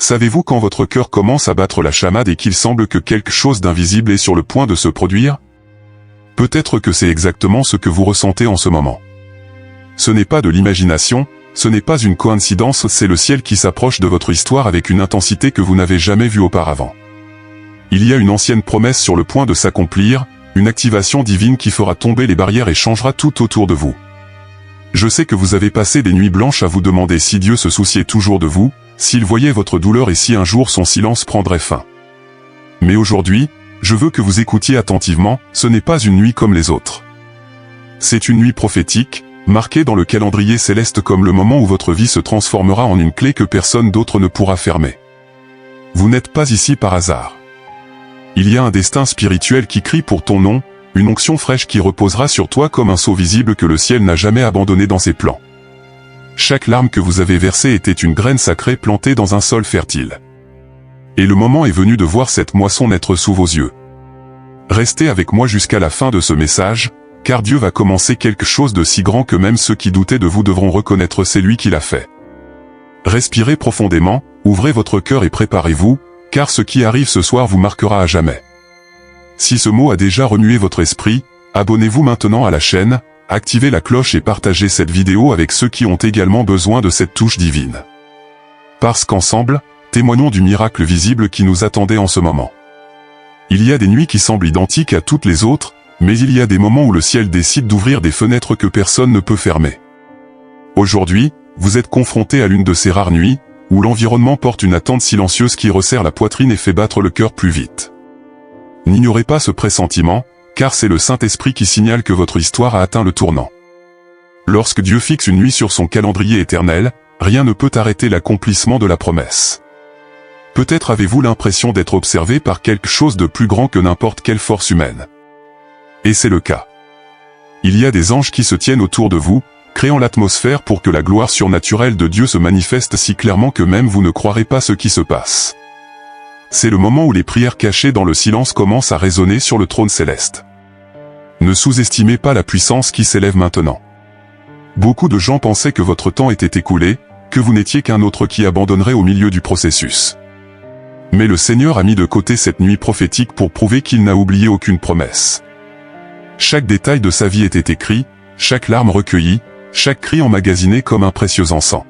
Savez-vous quand votre cœur commence à battre la chamade et qu'il semble que quelque chose d'invisible est sur le point de se produire? Peut-être que c'est exactement ce que vous ressentez en ce moment. Ce n'est pas de l'imagination, ce n'est pas une coïncidence, c'est le ciel qui s'approche de votre histoire avec une intensité que vous n'avez jamais vue auparavant. Il y a une ancienne promesse sur le point de s'accomplir, une activation divine qui fera tomber les barrières et changera tout autour de vous. Je sais que vous avez passé des nuits blanches à vous demander si Dieu se souciait toujours de vous, s'il voyait votre douleur et si un jour son silence prendrait fin. Mais aujourd'hui, je veux que vous écoutiez attentivement, ce n'est pas une nuit comme les autres. C'est une nuit prophétique, marquée dans le calendrier céleste comme le moment où votre vie se transformera en une clé que personne d'autre ne pourra fermer. Vous n'êtes pas ici par hasard. Il y a un destin spirituel qui crie pour ton nom, une onction fraîche qui reposera sur toi comme un sceau visible que le ciel n'a jamais abandonné dans ses plans. Chaque larme que vous avez versée était une graine sacrée plantée dans un sol fertile. Et le moment est venu de voir cette moisson naître sous vos yeux. Restez avec moi jusqu'à la fin de ce message, car Dieu va commencer quelque chose de si grand que même ceux qui doutaient de vous devront reconnaître c'est lui qui l'a fait. Respirez profondément, ouvrez votre cœur et préparez-vous, car ce qui arrive ce soir vous marquera à jamais. Si ce mot a déjà remué votre esprit, abonnez-vous maintenant à la chaîne, activez la cloche et partagez cette vidéo avec ceux qui ont également besoin de cette touche divine. Parce qu'ensemble, témoignons du miracle visible qui nous attendait en ce moment. Il y a des nuits qui semblent identiques à toutes les autres, mais il y a des moments où le ciel décide d'ouvrir des fenêtres que personne ne peut fermer. Aujourd'hui, vous êtes confronté à l'une de ces rares nuits, où l'environnement porte une attente silencieuse qui resserre la poitrine et fait battre le cœur plus vite. N'ignorez pas ce pressentiment, car c'est le Saint-Esprit qui signale que votre histoire a atteint le tournant. Lorsque Dieu fixe une nuit sur son calendrier éternel, rien ne peut arrêter l'accomplissement de la promesse. Peut-être avez-vous l'impression d'être observé par quelque chose de plus grand que n'importe quelle force humaine. Et c'est le cas. Il y a des anges qui se tiennent autour de vous, créant l'atmosphère pour que la gloire surnaturelle de Dieu se manifeste si clairement que même vous ne croirez pas ce qui se passe. C'est le moment où les prières cachées dans le silence commencent à résonner sur le trône céleste. Ne sous-estimez pas la puissance qui s'élève maintenant. Beaucoup de gens pensaient que votre temps était écoulé, que vous n'étiez qu'un autre qui abandonnerait au milieu du processus. Mais le Seigneur a mis de côté cette nuit prophétique pour prouver qu'il n'a oublié aucune promesse. Chaque détail de sa vie était écrit, chaque larme recueillie, chaque cri emmagasiné comme un précieux encens.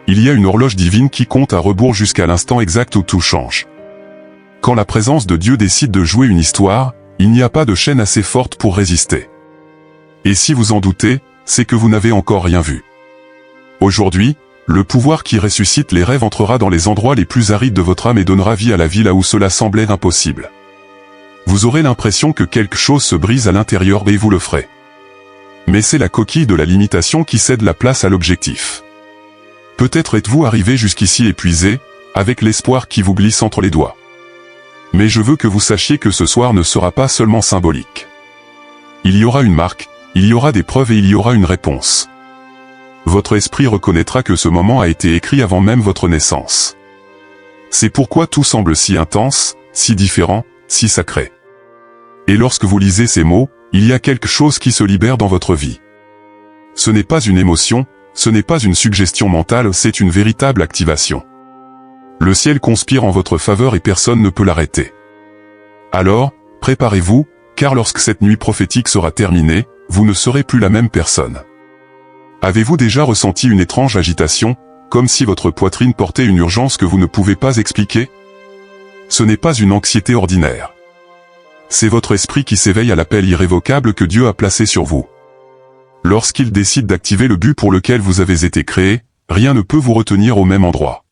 Il y a une horloge divine qui compte à rebours jusqu'à l'instant exact où tout change. Quand la présence de Dieu décide de jouer une histoire, il n'y a pas de chaîne assez forte pour résister. Et si vous en doutez, c'est que vous n'avez encore rien vu. Aujourd'hui, le pouvoir qui ressuscite les rêves entrera dans les endroits les plus arides de votre âme et donnera vie à la vie là où cela semblait impossible. Vous aurez l'impression que quelque chose se brise à l'intérieur et vous le ferez. Mais c'est la coquille de la limitation qui cède la place à l'objectif. Peut-être êtes-vous arrivé jusqu'ici épuisé, avec l'espoir qui vous glisse entre les doigts. Mais je veux que vous sachiez que ce soir ne sera pas seulement symbolique. Il y aura une marque, il y aura des preuves et il y aura une réponse. Votre esprit reconnaîtra que ce moment a été écrit avant même votre naissance. C'est pourquoi tout semble si intense, si différent, si sacré. Et lorsque vous lisez ces mots, il y a quelque chose qui se libère dans votre vie. Ce n'est pas une émotion, ce n'est pas une suggestion mentale, c'est une véritable activation. Le ciel conspire en votre faveur et personne ne peut l'arrêter. Alors, préparez-vous, car lorsque cette nuit prophétique sera terminée, vous ne serez plus la même personne. Avez-vous déjà ressenti une étrange agitation, comme si votre poitrine portait une urgence que vous ne pouvez pas expliquer? Ce n'est pas une anxiété ordinaire. C'est votre esprit qui s'éveille à l'appel irrévocable que Dieu a placé sur vous. Lorsqu'il décide d'activer le but pour lequel vous avez été créé, rien ne peut vous retenir au même endroit.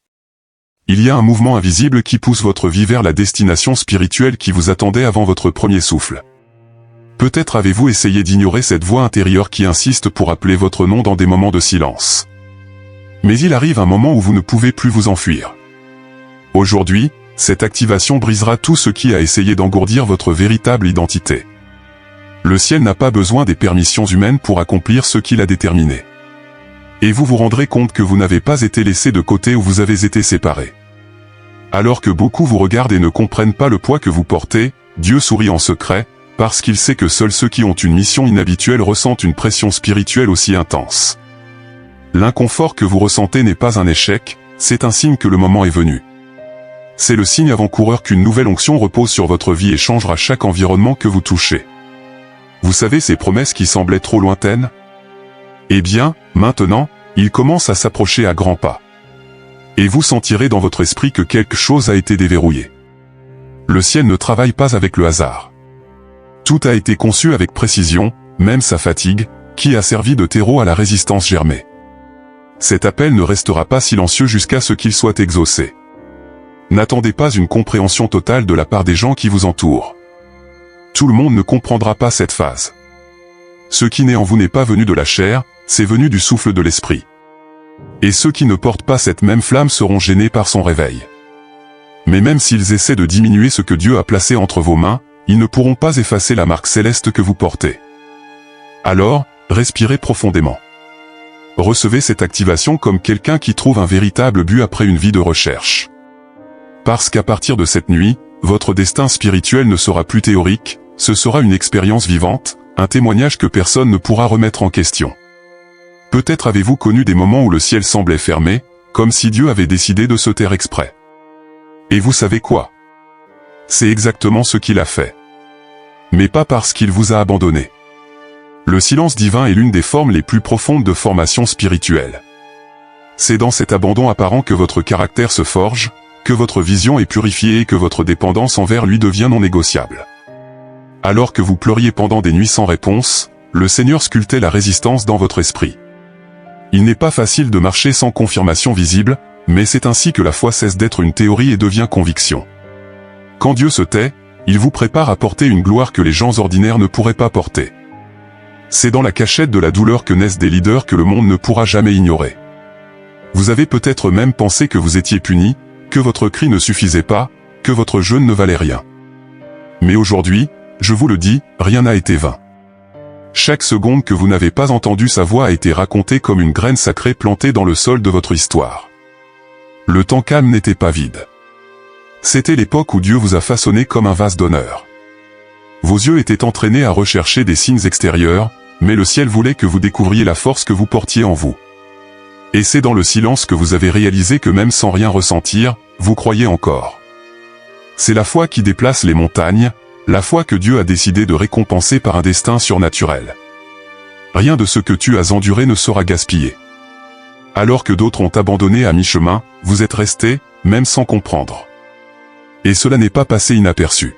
Il y a un mouvement invisible qui pousse votre vie vers la destination spirituelle qui vous attendait avant votre premier souffle. Peut-être avez-vous essayé d'ignorer cette voix intérieure qui insiste pour appeler votre nom dans des moments de silence. Mais il arrive un moment où vous ne pouvez plus vous enfuir. Aujourd'hui, cette activation brisera tout ce qui a essayé d'engourdir votre véritable identité. Le ciel n'a pas besoin des permissions humaines pour accomplir ce qu'il a déterminé. Et vous vous rendrez compte que vous n'avez pas été laissé de côté ou vous avez été séparé. Alors que beaucoup vous regardent et ne comprennent pas le poids que vous portez, Dieu sourit en secret, parce qu'il sait que seuls ceux qui ont une mission inhabituelle ressentent une pression spirituelle aussi intense. L'inconfort que vous ressentez n'est pas un échec, c'est un signe que le moment est venu. C'est le signe avant-coureur qu'une nouvelle onction repose sur votre vie et changera chaque environnement que vous touchez. Vous savez ces promesses qui semblaient trop lointaines? Eh bien, maintenant, ils commencent à s'approcher à grands pas. Et vous sentirez dans votre esprit que quelque chose a été déverrouillé. Le ciel ne travaille pas avec le hasard. Tout a été conçu avec précision, même sa fatigue, qui a servi de terreau à la résistance germée. Cet appel ne restera pas silencieux jusqu'à ce qu'il soit exaucé. N'attendez pas une compréhension totale de la part des gens qui vous entourent. Tout le monde ne comprendra pas cette phase. Ce qui naît en vous n'est pas venu de la chair, c'est venu du souffle de l'esprit. Et ceux qui ne portent pas cette même flamme seront gênés par son réveil. Mais même s'ils essaient de diminuer ce que Dieu a placé entre vos mains, ils ne pourront pas effacer la marque céleste que vous portez. Alors, respirez profondément. Recevez cette activation comme quelqu'un qui trouve un véritable but après une vie de recherche. Parce qu'à partir de cette nuit, votre destin spirituel ne sera plus théorique, ce sera une expérience vivante, un témoignage que personne ne pourra remettre en question. Peut-être avez-vous connu des moments où le ciel semblait fermé, comme si Dieu avait décidé de se taire exprès. Et vous savez quoi? C'est exactement ce qu'il a fait. Mais pas parce qu'il vous a abandonné. Le silence divin est l'une des formes les plus profondes de formation spirituelle. C'est dans cet abandon apparent que votre caractère se forge, que votre vision est purifiée et que votre dépendance envers lui devient non négociable. Alors que vous pleuriez pendant des nuits sans réponse, le Seigneur sculptait la résistance dans votre esprit. Il n'est pas facile de marcher sans confirmation visible, mais c'est ainsi que la foi cesse d'être une théorie et devient conviction. Quand Dieu se tait, il vous prépare à porter une gloire que les gens ordinaires ne pourraient pas porter. C'est dans la cachette de la douleur que naissent des leaders que le monde ne pourra jamais ignorer. Vous avez peut-être même pensé que vous étiez puni, que votre cri ne suffisait pas, que votre jeûne ne valait rien. Mais aujourd'hui, je vous le dis, rien n'a été vain. Chaque seconde que vous n'avez pas entendu sa voix a été racontée comme une graine sacrée plantée dans le sol de votre histoire. Le temps calme n'était pas vide. C'était l'époque où Dieu vous a façonné comme un vase d'honneur. Vos yeux étaient entraînés à rechercher des signes extérieurs, mais le ciel voulait que vous découvriez la force que vous portiez en vous. Et c'est dans le silence que vous avez réalisé que même sans rien ressentir, vous croyez encore. C'est la foi qui déplace les montagnes, la foi que Dieu a décidé de récompenser par un destin surnaturel. Rien de ce que tu as enduré ne sera gaspillé. Alors que d'autres ont abandonné à mi-chemin, vous êtes restés, même sans comprendre. Et cela n'est pas passé inaperçu.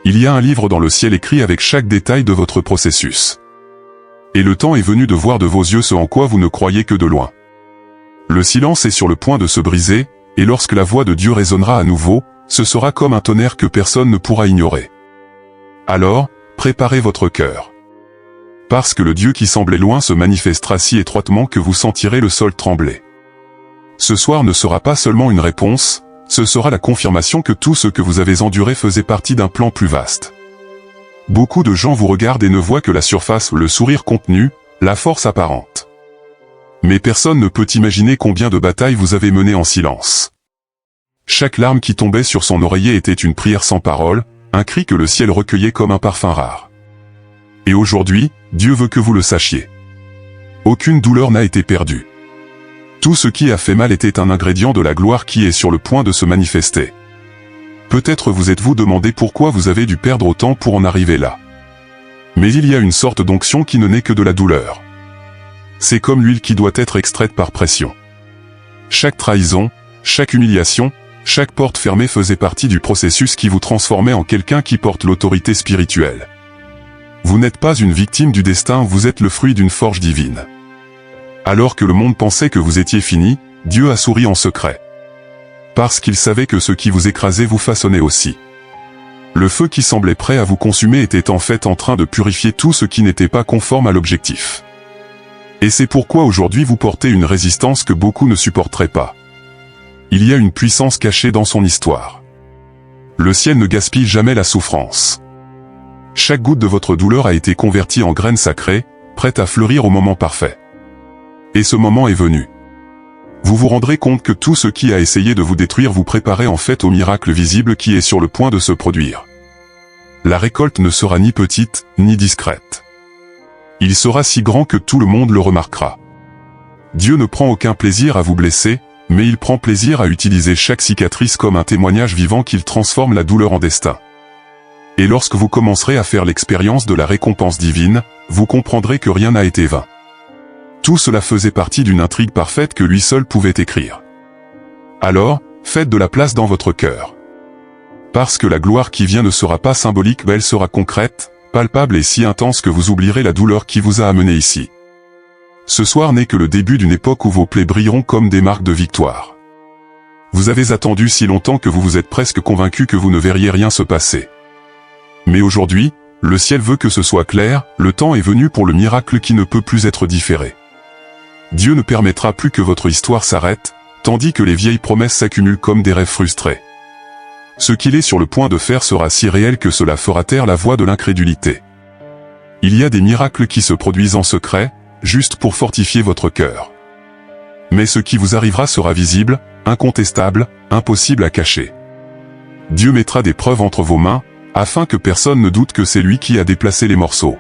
Il y a un livre dans le ciel écrit avec chaque détail de votre processus. Et le temps est venu de voir de vos yeux ce en quoi vous ne croyez que de loin. Le silence est sur le point de se briser, et lorsque la voix de Dieu résonnera à nouveau, ce sera comme un tonnerre que personne ne pourra ignorer. Alors, préparez votre cœur. Parce que le Dieu qui semblait loin se manifestera si étroitement que vous sentirez le sol trembler. Ce soir ne sera pas seulement une réponse, ce sera la confirmation que tout ce que vous avez enduré faisait partie d'un plan plus vaste. Beaucoup de gens vous regardent et ne voient que la surface, le sourire contenu, la force apparente. Mais personne ne peut imaginer combien de batailles vous avez menées en silence. Chaque larme qui tombait sur son oreiller était une prière sans parole, un cri que le ciel recueillait comme un parfum rare. Et aujourd'hui, Dieu veut que vous le sachiez. Aucune douleur n'a été perdue. Tout ce qui a fait mal était un ingrédient de la gloire qui est sur le point de se manifester. Peut-être vous êtes-vous demandé pourquoi vous avez dû perdre autant pour en arriver là. Mais il y a une sorte d'onction qui ne naît que de la douleur. C'est comme l'huile qui doit être extraite par pression. Chaque trahison, chaque humiliation, chaque porte fermée faisait partie du processus qui vous transformait en quelqu'un qui porte l'autorité spirituelle. Vous n'êtes pas une victime du destin, vous êtes le fruit d'une forge divine. Alors que le monde pensait que vous étiez fini, Dieu a souri en secret. Parce qu'il savait que ce qui vous écrasait vous façonnait aussi. Le feu qui semblait prêt à vous consumer était en fait en train de purifier tout ce qui n'était pas conforme à l'objectif. Et c'est pourquoi aujourd'hui vous portez une résistance que beaucoup ne supporteraient pas. Il y a une puissance cachée dans son histoire. Le ciel ne gaspille jamais la souffrance. Chaque goutte de votre douleur a été convertie en graine sacrée, prête à fleurir au moment parfait. Et ce moment est venu. Vous vous rendrez compte que tout ce qui a essayé de vous détruire vous préparait en fait au miracle visible qui est sur le point de se produire. La récolte ne sera ni petite, ni discrète. Il sera si grand que tout le monde le remarquera. Dieu ne prend aucun plaisir à vous blesser, mais il prend plaisir à utiliser chaque cicatrice comme un témoignage vivant qu'il transforme la douleur en destin. Et lorsque vous commencerez à faire l'expérience de la récompense divine, vous comprendrez que rien n'a été vain. Tout cela faisait partie d'une intrigue parfaite que lui seul pouvait écrire. Alors, faites de la place dans votre cœur. Parce que la gloire qui vient ne sera pas symbolique mais elle sera concrète, palpable et si intense que vous oublierez la douleur qui vous a amené ici. Ce soir n'est que le début d'une époque où vos plaies brilleront comme des marques de victoire. Vous avez attendu si longtemps que vous vous êtes presque convaincu que vous ne verriez rien se passer. Mais aujourd'hui, le ciel veut que ce soit clair, le temps est venu pour le miracle qui ne peut plus être différé. Dieu ne permettra plus que votre histoire s'arrête, tandis que les vieilles promesses s'accumulent comme des rêves frustrés. Ce qu'il est sur le point de faire sera si réel que cela fera taire la voix de l'incrédulité. Il y a des miracles qui se produisent en secret, juste pour fortifier votre cœur. Mais ce qui vous arrivera sera visible, incontestable, impossible à cacher. Dieu mettra des preuves entre vos mains, afin que personne ne doute que c'est lui qui a déplacé les morceaux.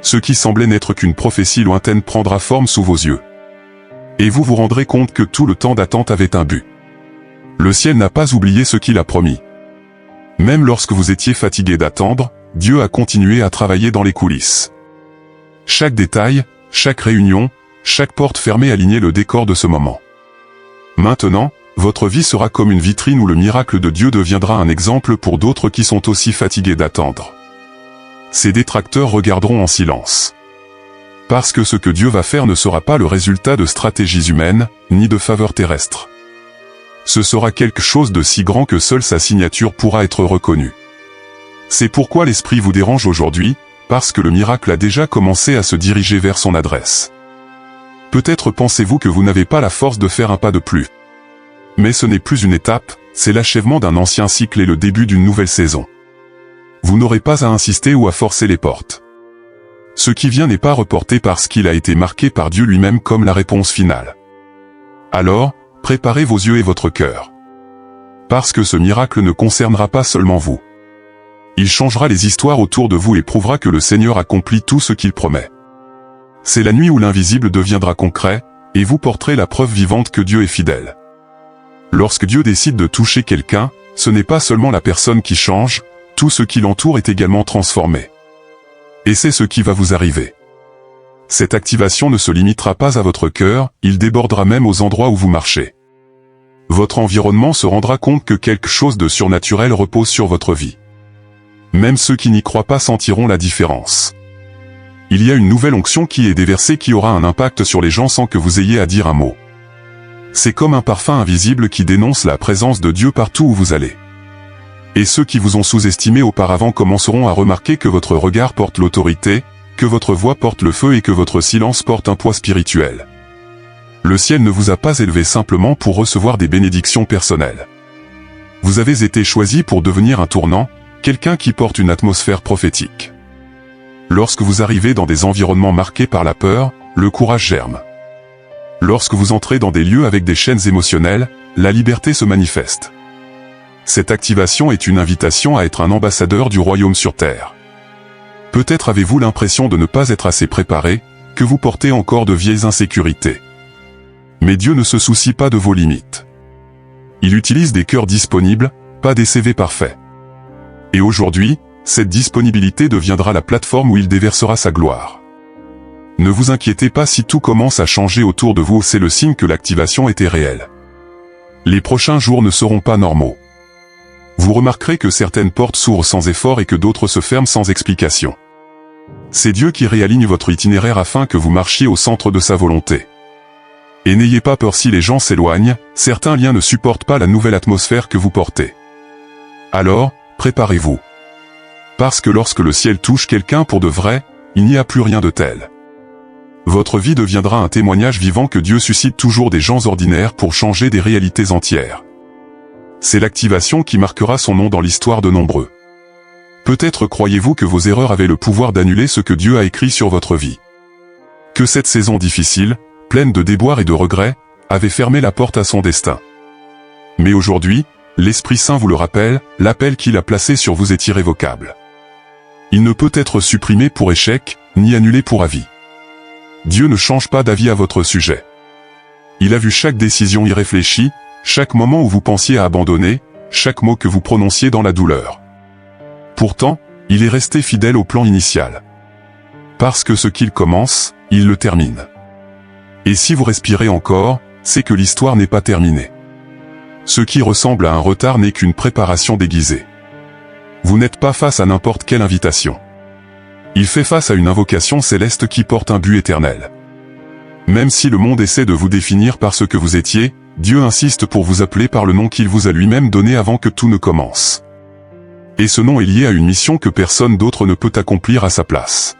Ce qui semblait n'être qu'une prophétie lointaine prendra forme sous vos yeux. Et vous vous rendrez compte que tout le temps d'attente avait un but. Le ciel n'a pas oublié ce qu'il a promis. Même lorsque vous étiez fatigué d'attendre, Dieu a continué à travailler dans les coulisses. Chaque détail, chaque réunion, chaque porte fermée alignait le décor de ce moment. Maintenant, votre vie sera comme une vitrine où le miracle de Dieu deviendra un exemple pour d'autres qui sont aussi fatigués d'attendre. Ces détracteurs regarderont en silence. Parce que ce que Dieu va faire ne sera pas le résultat de stratégies humaines, ni de faveurs terrestres. Ce sera quelque chose de si grand que seule sa signature pourra être reconnue. C'est pourquoi l'Esprit vous dérange aujourd'hui, parce que le miracle a déjà commencé à se diriger vers son adresse. Peut-être pensez-vous que vous n'avez pas la force de faire un pas de plus. Mais ce n'est plus une étape, c'est l'achèvement d'un ancien cycle et le début d'une nouvelle saison. Vous n'aurez pas à insister ou à forcer les portes. Ce qui vient n'est pas reporté parce qu'il a été marqué par Dieu lui-même comme la réponse finale. Alors, préparez vos yeux et votre cœur. Parce que ce miracle ne concernera pas seulement vous. Il changera les histoires autour de vous et prouvera que le Seigneur accomplit tout ce qu'il promet. C'est la nuit où l'invisible deviendra concret, et vous porterez la preuve vivante que Dieu est fidèle. Lorsque Dieu décide de toucher quelqu'un, ce n'est pas seulement la personne qui change, tout ce qui l'entoure est également transformé. Et c'est ce qui va vous arriver. Cette activation ne se limitera pas à votre cœur, il débordera même aux endroits où vous marchez. Votre environnement se rendra compte que quelque chose de surnaturel repose sur votre vie. Même ceux qui n'y croient pas sentiront la différence. Il y a une nouvelle onction qui est déversée qui aura un impact sur les gens sans que vous ayez à dire un mot. C'est comme un parfum invisible qui dénonce la présence de Dieu partout où vous allez. Et ceux qui vous ont sous-estimé auparavant commenceront à remarquer que votre regard porte l'autorité, que votre voix porte le feu et que votre silence porte un poids spirituel. Le ciel ne vous a pas élevé simplement pour recevoir des bénédictions personnelles. Vous avez été choisi pour devenir un tournant, quelqu'un qui porte une atmosphère prophétique. Lorsque vous arrivez dans des environnements marqués par la peur, le courage germe. Lorsque vous entrez dans des lieux avec des chaînes émotionnelles, la liberté se manifeste. Cette activation est une invitation à être un ambassadeur du royaume sur terre. Peut-être avez-vous l'impression de ne pas être assez préparé, que vous portez encore de vieilles insécurités. Mais Dieu ne se soucie pas de vos limites. Il utilise des cœurs disponibles, pas des CV parfaits. Et aujourd'hui, cette disponibilité deviendra la plateforme où il déversera sa gloire. Ne vous inquiétez pas si tout commence à changer autour de vous, c'est le signe que l'activation était réelle. Les prochains jours ne seront pas normaux. Vous remarquerez que certaines portes s'ouvrent sans effort et que d'autres se ferment sans explication. C'est Dieu qui réaligne votre itinéraire afin que vous marchiez au centre de sa volonté. Et n'ayez pas peur si les gens s'éloignent, certains liens ne supportent pas la nouvelle atmosphère que vous portez. Alors, préparez-vous. Parce que lorsque le ciel touche quelqu'un pour de vrai, il n'y a plus rien de tel. Votre vie deviendra un témoignage vivant que Dieu suscite toujours des gens ordinaires pour changer des réalités entières. C'est l'activation qui marquera son nom dans l'histoire de nombreux. Peut-être croyez-vous que vos erreurs avaient le pouvoir d'annuler ce que Dieu a écrit sur votre vie. Que cette saison difficile, pleine de déboires et de regrets, avait fermé la porte à son destin. Mais aujourd'hui, l'Esprit Saint vous le rappelle, l'appel qu'il a placé sur vous est irrévocable. Il ne peut être supprimé pour échec, ni annulé pour avis. Dieu ne change pas d'avis à votre sujet. il a vu chaque décision irréfléchie, chaque moment où vous pensiez à abandonner, chaque mot que vous prononciez dans la douleur. Pourtant, il est resté fidèle au plan initial. Parce que ce qu'il commence, il le termine. Et si vous respirez encore, c'est que l'histoire n'est pas terminée. Ce qui ressemble à un retard n'est qu'une préparation déguisée. Vous n'êtes pas face à n'importe quelle invitation. Il fait face à une invocation céleste qui porte un but éternel. Même si le monde essaie de vous définir par ce que vous étiez, Dieu insiste pour vous appeler par le nom qu'il vous a lui-même donné avant que tout ne commence. Et ce nom est lié à une mission que personne d'autre ne peut accomplir à sa place.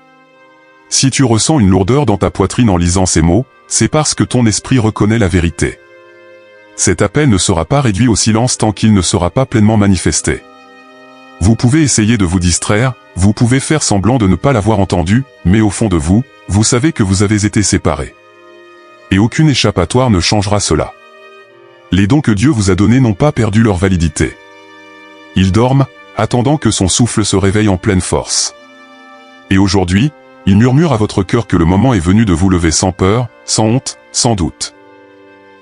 Si tu ressens une lourdeur dans ta poitrine en lisant ces mots, c'est parce que ton esprit reconnaît la vérité. Cet appel ne sera pas réduit au silence tant qu'il ne sera pas pleinement manifesté. Vous pouvez essayer de vous distraire, vous pouvez faire semblant de ne pas l'avoir entendu, mais au fond de vous, vous savez que vous avez été séparés. Et aucune échappatoire ne changera cela. Les dons que Dieu vous a donnés n'ont pas perdu leur validité. Ils dorment, attendant que son souffle se réveille en pleine force. Et aujourd'hui, il murmure à votre cœur que le moment est venu de vous lever sans peur, sans honte, sans doute.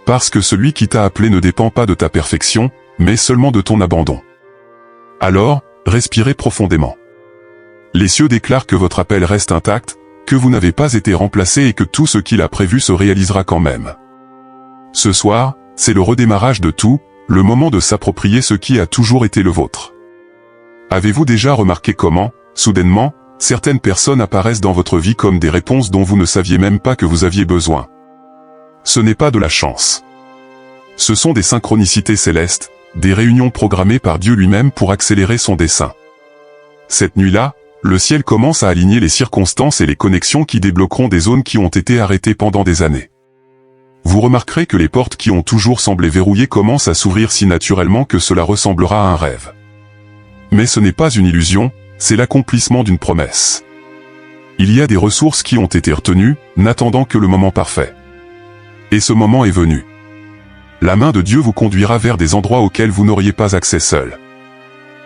Parce que celui qui t'a appelé ne dépend pas de ta perfection, mais seulement de ton abandon. Alors, respirez profondément. Les cieux déclarent que votre appel reste intact, que vous n'avez pas été remplacé et que tout ce qu'il a prévu se réalisera quand même. Ce soir, c'est le redémarrage de tout, le moment de s'approprier ce qui a toujours été le vôtre. Avez-vous déjà remarqué comment, soudainement, certaines personnes apparaissent dans votre vie comme des réponses dont vous ne saviez même pas que vous aviez besoin? Ce n'est pas de la chance. Ce sont des synchronicités célestes, des réunions programmées par Dieu lui-même pour accélérer son dessein. Cette nuit-là, le ciel commence à aligner les circonstances et les connexions qui débloqueront des zones qui ont été arrêtées pendant des années. Vous remarquerez que les portes qui ont toujours semblé verrouillées commencent à s'ouvrir si naturellement que cela ressemblera à un rêve. Mais ce n'est pas une illusion, c'est l'accomplissement d'une promesse. Il y a des ressources qui ont été retenues, n'attendant que le moment parfait. Et ce moment est venu. La main de Dieu vous conduira vers des endroits auxquels vous n'auriez pas accès seul.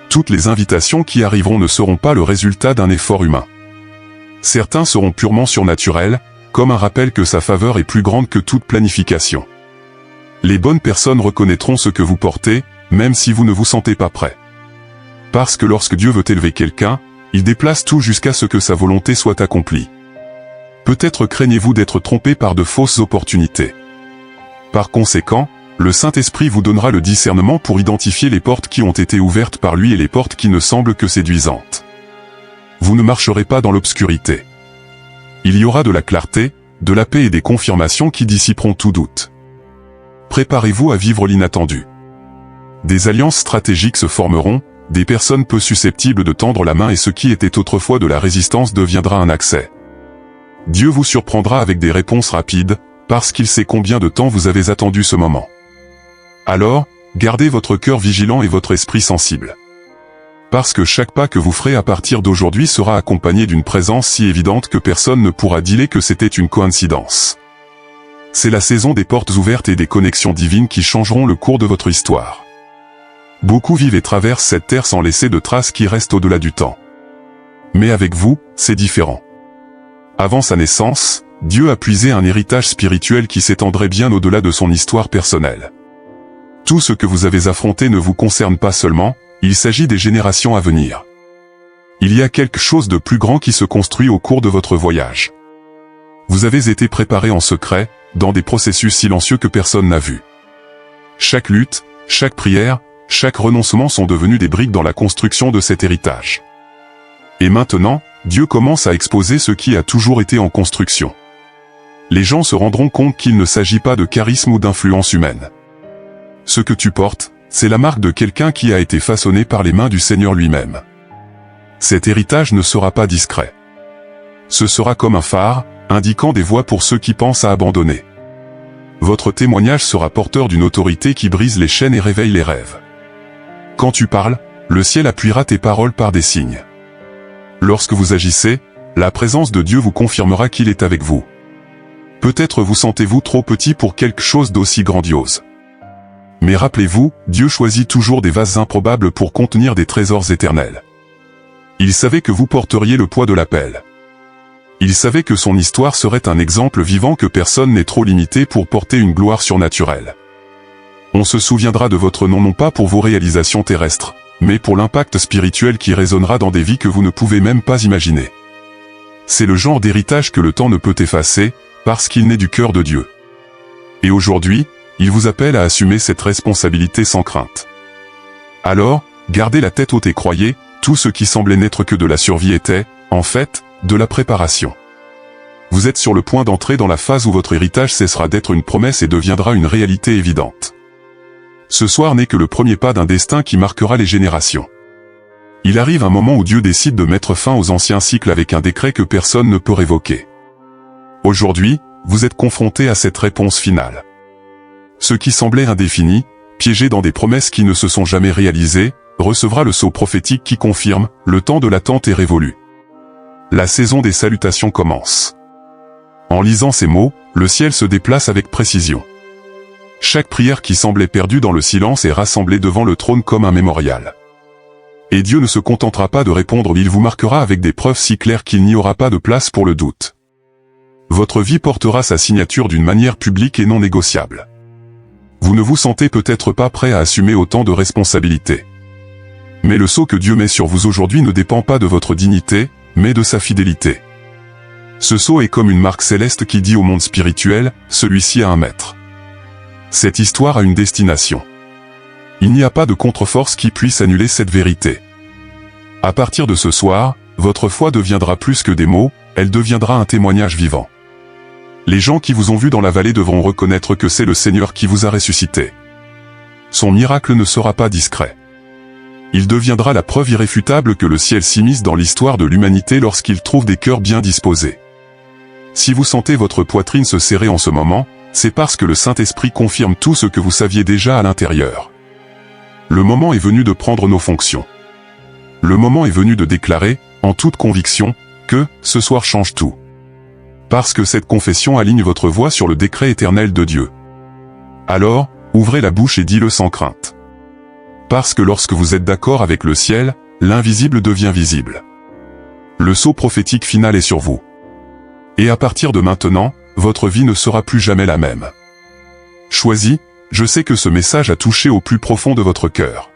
Toutes les invitations qui arriveront ne seront pas le résultat d'un effort humain. Certains seront purement surnaturels, comme un rappel que sa faveur est plus grande que toute planification. Les bonnes personnes reconnaîtront ce que vous portez, même si vous ne vous sentez pas prêt. Parce que lorsque Dieu veut élever quelqu'un, il déplace tout jusqu'à ce que sa volonté soit accomplie. Peut-être craignez-vous d'être trompé par de fausses opportunités. Par conséquent, le Saint-Esprit vous donnera le discernement pour identifier les portes qui ont été ouvertes par lui et les portes qui ne semblent que séduisantes. Vous ne marcherez pas dans l'obscurité. Il y aura de la clarté, de la paix et des confirmations qui dissiperont tout doute. Préparez-vous à vivre l'inattendu. Des alliances stratégiques se formeront, des personnes peu susceptibles de tendre la main et ce qui était autrefois de la résistance deviendra un accès. Dieu vous surprendra avec des réponses rapides, parce qu'il sait combien de temps vous avez attendu ce moment. Alors, gardez votre cœur vigilant et votre esprit sensible. Parce que chaque pas que vous ferez à partir d'aujourd'hui sera accompagné d'une présence si évidente que personne ne pourra dire que c'était une coïncidence. C'est la saison des portes ouvertes et des connexions divines qui changeront le cours de votre histoire. Beaucoup vivent et traversent cette terre sans laisser de traces qui restent au-delà du temps. Mais avec vous, c'est différent. Avant sa naissance, Dieu a puisé un héritage spirituel qui s'étendrait bien au-delà de son histoire personnelle. Tout ce que vous avez affronté ne vous concerne pas seulement, il s'agit des générations à venir. Il y a quelque chose de plus grand qui se construit au cours de votre voyage. Vous avez été préparé en secret, dans des processus silencieux que personne n'a vus. Chaque lutte, chaque prière, chaque renoncement sont devenus des briques dans la construction de cet héritage. Et maintenant, Dieu commence à exposer ce qui a toujours été en construction. Les gens se rendront compte qu'il ne s'agit pas de charisme ou d'influence humaine. Ce que tu portes, c'est la marque de quelqu'un qui a été façonné par les mains du Seigneur lui-même. Cet héritage ne sera pas discret. Ce sera comme un phare, indiquant des voies pour ceux qui pensent à abandonner. Votre témoignage sera porteur d'une autorité qui brise les chaînes et réveille les rêves. Quand tu parles, le ciel appuiera tes paroles par des signes. Lorsque vous agissez, la présence de Dieu vous confirmera qu'il est avec vous. Peut-être vous sentez-vous trop petit pour quelque chose d'aussi grandiose. Mais rappelez-vous, Dieu choisit toujours des vases improbables pour contenir des trésors éternels. Il savait que vous porteriez le poids de l'appel. Il savait que son histoire serait un exemple vivant que personne n'est trop limité pour porter une gloire surnaturelle. On se souviendra de votre nom non pas pour vos réalisations terrestres, mais pour l'impact spirituel qui résonnera dans des vies que vous ne pouvez même pas imaginer. C'est le genre d'héritage que le temps ne peut effacer, parce qu'il naît du cœur de Dieu. Et aujourd'hui, il vous appelle à assumer cette responsabilité sans crainte. Alors, gardez la tête haute et croyez, tout ce qui semblait n'être que de la survie était, en fait, de la préparation. Vous êtes sur le point d'entrer dans la phase où votre héritage cessera d'être une promesse et deviendra une réalité évidente. Ce soir n'est que le premier pas d'un destin qui marquera les générations. Il arrive un moment où Dieu décide de mettre fin aux anciens cycles avec un décret que personne ne peut révoquer. Aujourd'hui, vous êtes confronté à cette réponse finale. Ce qui semblait indéfini, piégé dans des promesses qui ne se sont jamais réalisées, recevra le sceau prophétique qui confirme, le temps de l'attente est révolu. La saison des salutations commence. En lisant ces mots, le ciel se déplace avec précision. Chaque prière qui semblait perdue dans le silence est rassemblée devant le trône comme un mémorial. Et Dieu ne se contentera pas de répondre, il vous marquera avec des preuves si claires qu'il n'y aura pas de place pour le doute. Votre vie portera sa signature d'une manière publique et non négociable. Vous ne vous sentez peut-être pas prêt à assumer autant de responsabilités. Mais le sceau que Dieu met sur vous aujourd'hui ne dépend pas de votre dignité, mais de sa fidélité. Ce sceau est comme une marque céleste qui dit au monde spirituel, celui-ci a un maître. Cette histoire a une destination. Il n'y a pas de contre-force qui puisse annuler cette vérité. À partir de ce soir, votre foi deviendra plus que des mots, elle deviendra un témoignage vivant. Les gens qui vous ont vu dans la vallée devront reconnaître que c'est le Seigneur qui vous a ressuscité. Son miracle ne sera pas discret. Il deviendra la preuve irréfutable que le ciel s'immisce dans l'histoire de l'humanité lorsqu'il trouve des cœurs bien disposés. Si vous sentez votre poitrine se serrer en ce moment, c'est parce que le Saint-Esprit confirme tout ce que vous saviez déjà à l'intérieur. Le moment est venu de prendre nos fonctions. Le moment est venu de déclarer, en toute conviction, que, ce soir change tout. Parce que cette confession aligne votre voix sur le décret éternel de Dieu. Alors, ouvrez la bouche et dis-le sans crainte. Parce que lorsque vous êtes d'accord avec le ciel, l'invisible devient visible. Le sceau prophétique final est sur vous. Et à partir de maintenant, votre vie ne sera plus jamais la même. Choisis, je sais que ce message a touché au plus profond de votre cœur.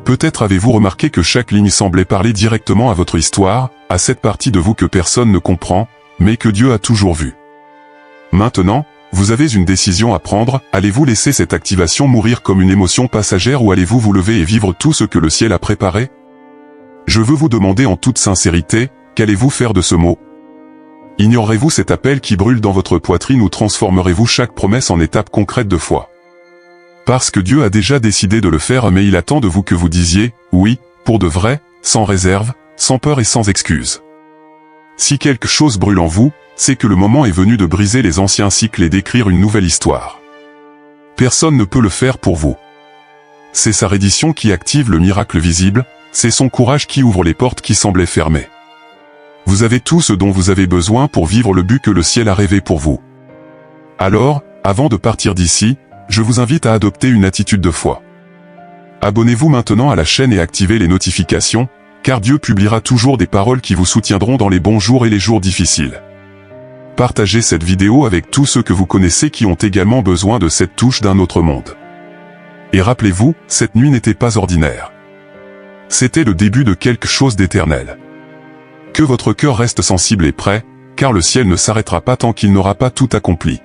Peut-être avez-vous remarqué que chaque ligne semblait parler directement à votre histoire, à cette partie de vous que personne ne comprend, mais que Dieu a toujours vue. Maintenant, vous avez une décision à prendre, allez-vous laisser cette activation mourir comme une émotion passagère ou allez-vous vous lever et vivre tout ce que le ciel a préparé? Je veux vous demander en toute sincérité, qu'allez-vous faire de ce mot? Ignorerez-vous cet appel qui brûle dans votre poitrine ou transformerez-vous chaque promesse en étape concrète de foi? Parce que Dieu a déjà décidé de le faire mais il attend de vous que vous disiez, oui, pour de vrai, sans réserve, sans peur et sans excuse. Si quelque chose brûle en vous, c'est que le moment est venu de briser les anciens cycles et d'écrire une nouvelle histoire. Personne ne peut le faire pour vous. C'est sa reddition qui active le miracle visible, c'est son courage qui ouvre les portes qui semblaient fermées. Vous avez tout ce dont vous avez besoin pour vivre le but que le ciel a rêvé pour vous. Alors, avant de partir d'ici, je vous invite à adopter une attitude de foi. Abonnez-vous maintenant à la chaîne et activez les notifications, car Dieu publiera toujours des paroles qui vous soutiendront dans les bons jours et les jours difficiles. Partagez cette vidéo avec tous ceux que vous connaissez qui ont également besoin de cette touche d'un autre monde. Et rappelez-vous, cette nuit n'était pas ordinaire. C'était le début de quelque chose d'éternel. Que votre cœur reste sensible et prêt, car le ciel ne s'arrêtera pas tant qu'il n'aura pas tout accompli.